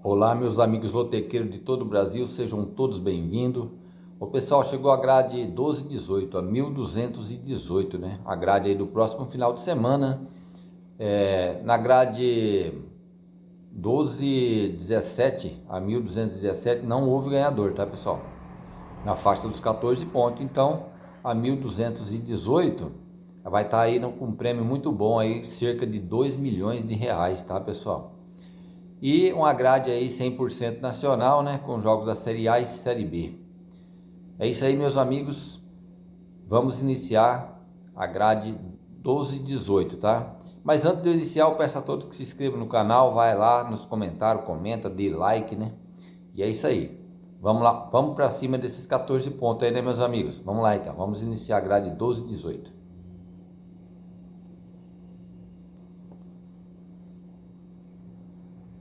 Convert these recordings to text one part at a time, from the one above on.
Olá, meus amigos lotequeiros de todo o Brasil, sejam todos bem-vindos. O pessoal, chegou a grade 1218, a 1218, né? A grade aí do próximo final de semana. Na grade 1217 a 1217 não houve ganhador, tá, pessoal? Na faixa dos 14 pontos. Então, a 1218 vai estar aí com um prêmio muito bom aí, cerca de 2 milhões de reais, tá, pessoal? E uma grade aí 100% nacional, né, com jogos da Série A e Série B. É isso aí, meus amigos. Vamos iniciar a grade 1218, tá? Mas antes de eu iniciar, eu peço a todos que se inscrevam no canal, vai lá nos comentários, comenta, dê like, né? E é isso aí. Vamos lá, vamos para cima desses 14 pontos aí, né, meus amigos? Vamos lá então, vamos iniciar a grade 1218.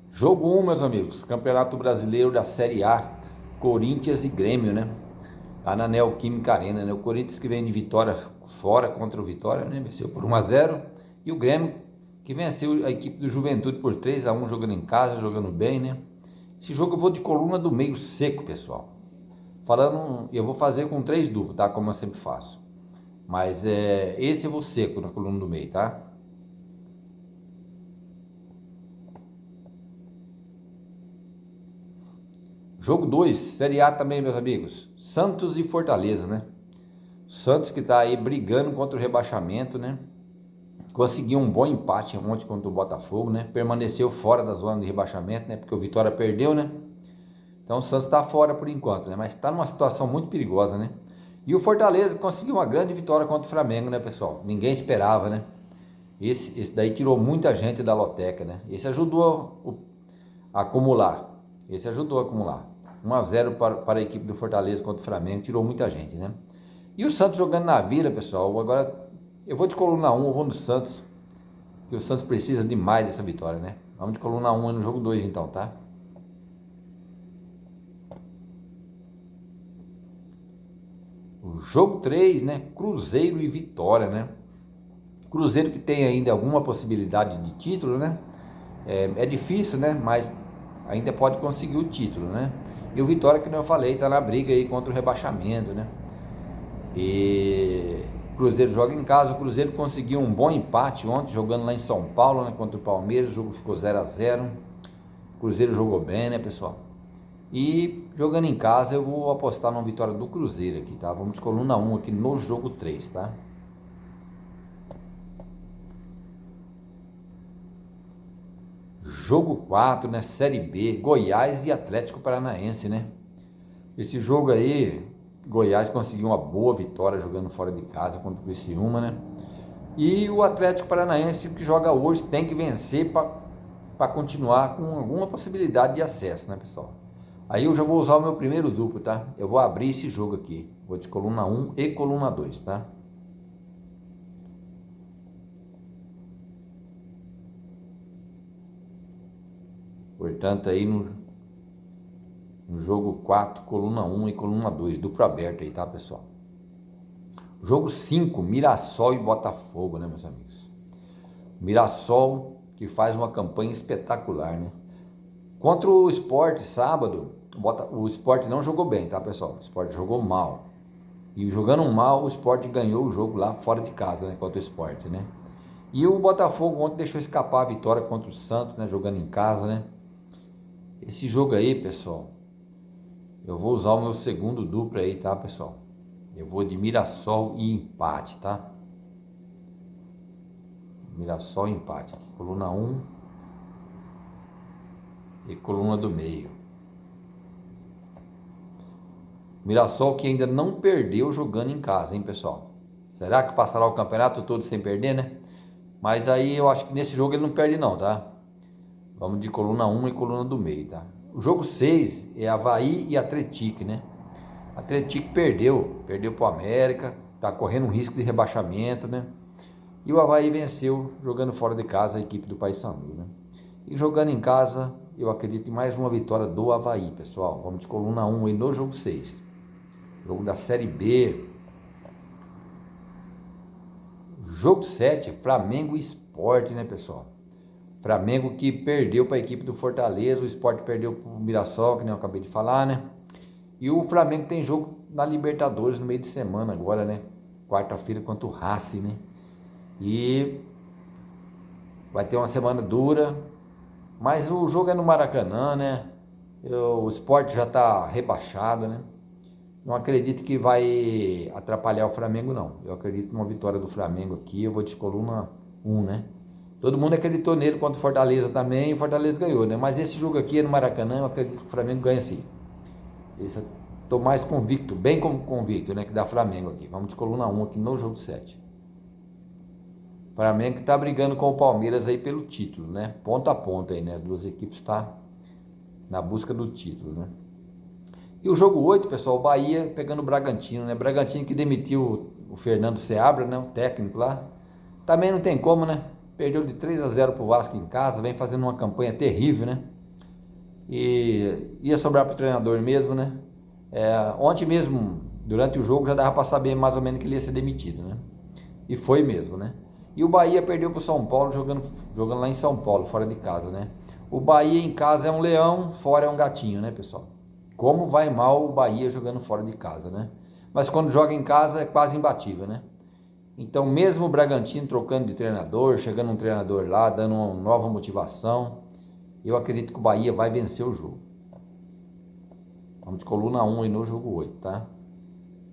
Jogo 1, meus amigos, Campeonato Brasileiro da Série A, Corinthians e Grêmio, né? Lá na Neoquímica Arena, né? O Corinthians, que vem de vitória fora contra o Vitória, né? Venceu por 1-0. E o Grêmio, que venceu a equipe do Juventude por 3-1, jogando em casa, jogando bem, né? Esse jogo eu vou de coluna do meio seco, pessoal. Eu vou fazer com 3 duplos, tá? Como eu sempre faço. Mas esse eu vou seco na coluna do meio, tá? Jogo 2, Série A também, meus amigos. Santos e Fortaleza, né? Santos, que tá aí brigando contra o rebaixamento, né? Conseguiu um bom empate ontem contra o Botafogo, né? Permaneceu fora da zona de rebaixamento, né? Porque o Vitória perdeu, né? Então o Santos está fora por enquanto, né? Mas está numa situação muito perigosa, né? E o Fortaleza conseguiu uma grande vitória contra o Flamengo, né, pessoal? Ninguém esperava, né? Esse daí tirou muita gente da loteca, né? Esse ajudou a acumular. Esse ajudou a acumular. 1-0 para a equipe do Fortaleza contra o Flamengo, tirou muita gente, né? E o Santos jogando na Vila, pessoal. Agora eu vou de coluna 1, eu vou no Santos, que o Santos precisa demais dessa vitória, né? Vamos de coluna 1 no jogo 2 então, tá? O jogo 3, né? Cruzeiro e Vitória, né? Cruzeiro, que tem ainda alguma possibilidade de título, né? É difícil, né? Mas ainda pode conseguir o título, né? E o Vitória, que como eu falei, tá na briga aí contra o rebaixamento, né? E o Cruzeiro joga em casa. O Cruzeiro conseguiu um bom empate ontem, jogando lá em São Paulo, né? Contra o Palmeiras. O jogo ficou 0-0. O Cruzeiro jogou bem, né, pessoal? E jogando em casa, eu vou apostar numa vitória do Cruzeiro aqui, tá? Vamos de coluna 1 aqui no jogo 3, tá? Jogo 4, né? Série B, Goiás e Atlético Paranaense, né? Esse jogo aí, Goiás conseguiu uma boa vitória jogando fora de casa contra o Criciúma, né? E o Atlético Paranaense, que joga hoje, tem que vencer para continuar com alguma possibilidade de acesso, né, pessoal? Aí eu já vou usar o meu primeiro duplo, tá? Eu vou abrir esse jogo aqui. Vou de coluna 1 e coluna 2, tá? Portanto, aí no jogo 4, coluna 1 e coluna 2, duplo aberto aí, tá, pessoal? Jogo 5, Mirassol e Botafogo, né, meus amigos? Mirassol, que faz uma campanha espetacular, né? Contra o Sport, sábado, o Sport não jogou bem, tá, pessoal? O Sport jogou mal. E jogando mal, o Sport ganhou o jogo lá fora de casa, né, contra o Sport, né? E o Botafogo ontem deixou escapar a vitória contra o Santos, né, jogando em casa, né? Esse jogo aí, pessoal, eu vou usar o meu segundo duplo aí, tá, pessoal? Eu vou de Mirassol e empate, tá? Mirassol e empate. Coluna 1 e coluna do meio. Mirassol, que ainda não perdeu jogando em casa, hein, pessoal? Será que passará o campeonato todo sem perder, né? Mas aí eu acho que nesse jogo ele não perde não, tá? Vamos de coluna 1 e coluna do meio, tá? O jogo 6 é Avaí e Atlético, né? Atlético perdeu para o América, tá correndo um risco de rebaixamento, né? E o Avaí venceu jogando fora de casa a equipe do Paysandu, né? E jogando em casa, eu acredito em mais uma vitória do Avaí, pessoal. Vamos de coluna 1 aí no jogo 6. Jogo da Série B. Jogo 7, Flamengo e Sport, né, pessoal? Flamengo que perdeu para a equipe do Fortaleza, o Sport perdeu para o Mirassol, que nem eu acabei de falar, né? E o Flamengo tem jogo na Libertadores no meio de semana agora, né? Quarta-feira contra o Racing, né? E vai ter uma semana dura, mas o jogo é no Maracanã, né? O Sport já está rebaixado, né? Não acredito que vai atrapalhar o Flamengo, não. Eu acredito numa vitória do Flamengo aqui, eu vou de coluna 1, né? Todo mundo acreditou nele contra o Fortaleza também, e o Fortaleza ganhou, né? Mas esse jogo aqui é no Maracanã, eu acredito que o Flamengo ganha sim. Esse eu tô mais convicto, bem convicto, né? Que dá Flamengo aqui. Vamos de coluna 1 aqui no jogo 7. Flamengo que tá brigando com o Palmeiras aí pelo título, né? Ponto a ponto aí, né? As duas equipes tá na busca do título, né? E o jogo 8, pessoal, o Bahia pegando o Bragantino, né? Bragantino que demitiu o Fernando Seabra, né? O técnico lá. Também não tem como, né? Perdeu de 3-0 pro Vasco em casa, vem fazendo uma campanha terrível, né? E ia sobrar pro treinador mesmo, né? Ontem mesmo, durante o jogo, já dava para saber mais ou menos que ele ia ser demitido, né? E foi mesmo, né? E o Bahia perdeu pro São Paulo jogando lá em São Paulo, fora de casa, né? O Bahia em casa é um leão, fora é um gatinho, né, pessoal? Como vai mal o Bahia jogando fora de casa, né? Mas quando joga em casa é quase imbatível, né? Então, mesmo o Bragantino trocando de treinador, chegando um treinador lá, dando uma nova motivação, eu acredito que o Bahia vai vencer o jogo. Vamos de coluna 1 aí no jogo 8, tá?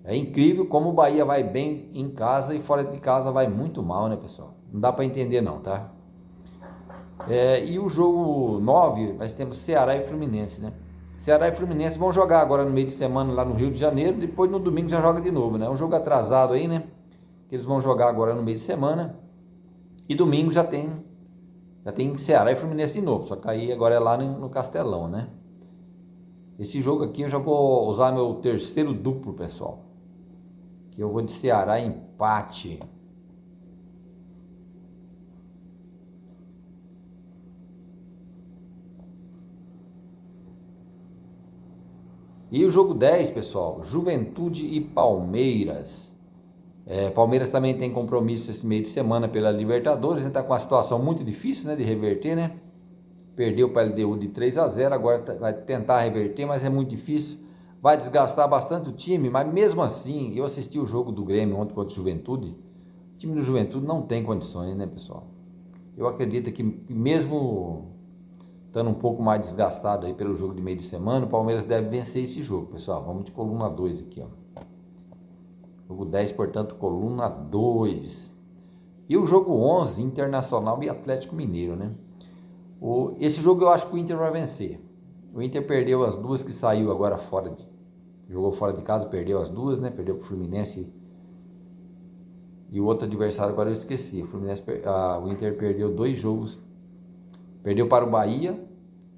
É incrível como o Bahia vai bem em casa e fora de casa vai muito mal, né, pessoal? Não dá para entender não, tá? E o jogo 9, nós temos Ceará e Fluminense, né? Ceará e Fluminense vão jogar agora no meio de semana lá no Rio de Janeiro, depois no domingo já joga de novo, né? É um jogo atrasado aí, né? Que eles vão jogar agora no meio de semana. E domingo já tem Ceará e Fluminense de novo, só que aí agora é lá no Castelão, né? Esse jogo aqui eu já vou usar meu terceiro duplo, pessoal. Que eu vou de Ceará empate. E o jogo 10, pessoal, Juventude e Palmeiras. Palmeiras também tem compromisso esse meio de semana pela Libertadores, né? Tá com uma situação muito difícil, né, de reverter, né? Perdeu para a LDU de 3-0, agora vai tentar reverter, mas é muito difícil. Vai desgastar bastante o time, mas mesmo assim, eu assisti o jogo do Grêmio ontem contra o Juventude. O time do Juventude não tem condições, né, pessoal? Eu acredito que mesmo estando um pouco mais desgastado aí pelo jogo de meio de semana, o Palmeiras deve vencer esse jogo, pessoal. Vamos de coluna 2 aqui, ó. Jogo 10, portanto, coluna 2. E o jogo 11, Internacional e Atlético Mineiro, né? Esse jogo eu acho que o Inter vai vencer. O Inter perdeu as duas que saiu agora jogou fora de casa, perdeu as duas, né? Perdeu para o Fluminense e o outro adversário agora eu esqueci. O Inter perdeu 2 jogos. Perdeu para o Bahia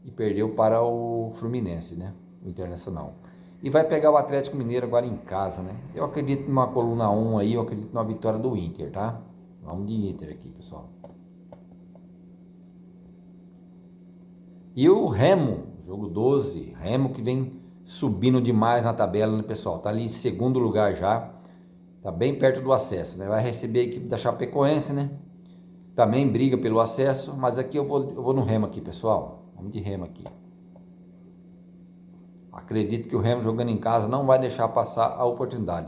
e perdeu para o Fluminense, né? O Internacional. E vai pegar o Atlético Mineiro agora em casa, né? Eu acredito numa coluna 1 aí, eu acredito numa vitória do Inter, tá? Vamos de Inter aqui, pessoal. E o Remo, jogo 12, Remo que vem subindo demais na tabela, né, pessoal? Tá ali em segundo lugar já, tá bem perto do acesso, né? Vai receber a equipe da Chapecoense, né? Também briga pelo acesso, mas aqui eu vou no Remo aqui, pessoal. Vamos de Remo aqui. Acredito que o Remo jogando em casa não vai deixar passar a oportunidade.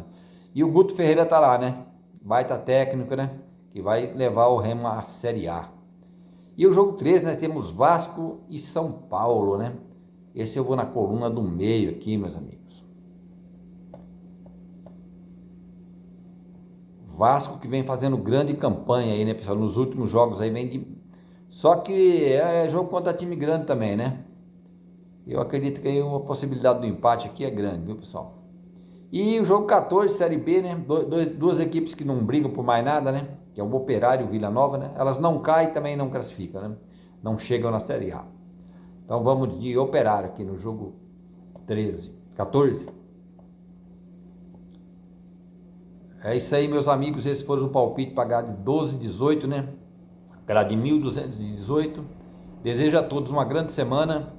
E o Guto Ferreira tá lá, né? Baita técnico, né? Que vai levar o Remo à Série A. E o jogo 13, nós temos Vasco e São Paulo, né? Esse eu vou na coluna do meio aqui, meus amigos. Vasco que vem fazendo grande campanha aí, né, pessoal? Nos últimos jogos aí vem de... Só que é jogo contra time grande também, né? Eu acredito que aí a possibilidade do empate aqui é grande, viu, pessoal? E o jogo 14, Série B, né? Duas equipes que não brigam por mais nada, né? Que é o Operário e o Vila Nova, né? Elas não caem e também não classificam, né? Não chegam na Série A. Então vamos de Operário aqui no jogo 14. É isso aí, meus amigos. Esses foram o palpite pagar de 12,18, né? Era de 1.218. Desejo a todos uma grande semana.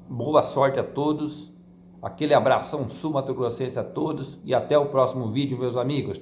Boa sorte a todos. Aquele abração sul-mato-grossense a todos. E até o próximo vídeo, meus amigos.